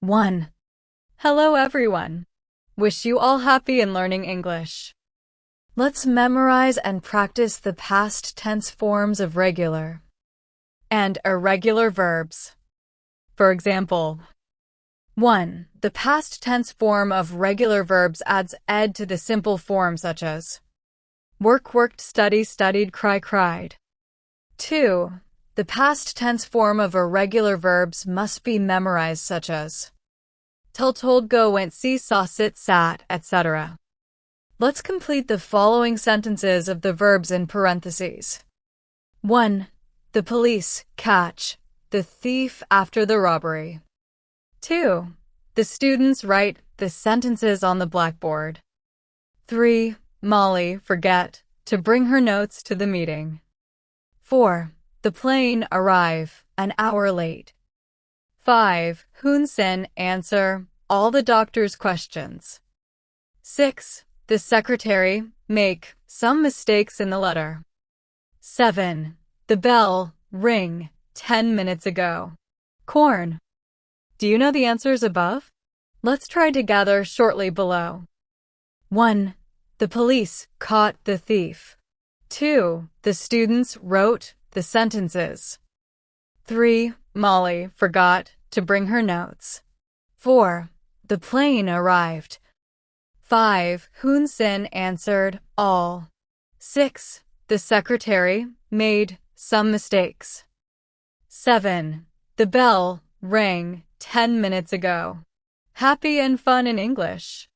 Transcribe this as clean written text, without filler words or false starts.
1. Hello everyone. Wish you all happy in learning English. Let's memorize and practice the past tense forms of regular and irregular verbs. For example, 1. The past tense form of regular verbs adds ed to the simple form such as work, worked, study, studied, cry, cried. 2. The past tense form of irregular verbs must be memorized such as tell, told, go, went, see, saw, sit, sat, etc. Let's complete the following sentences of the verbs in parentheses. 1. The police catch the thief after the robbery. 2. The students write the sentences on the blackboard. 3. Molly forget to bring her notes to the meeting. 4. The plane arrive an hour late. 5. Hun Sen answer all the doctor's questions. 6. The secretary make some mistakes in the letter. 7. The bell ring 10 minutes ago. Corn. Do you know the answers above? Let's try together shortly below. 1. The police caught the thief. 2. The students wrote the sentences. 3. Molly forgot to bring her notes. 4. The plane arrived. 5. Hun Sen answered all. 6. The secretary made some mistakes. 7. The bell rang 10 minutes ago. Happy and fun in English.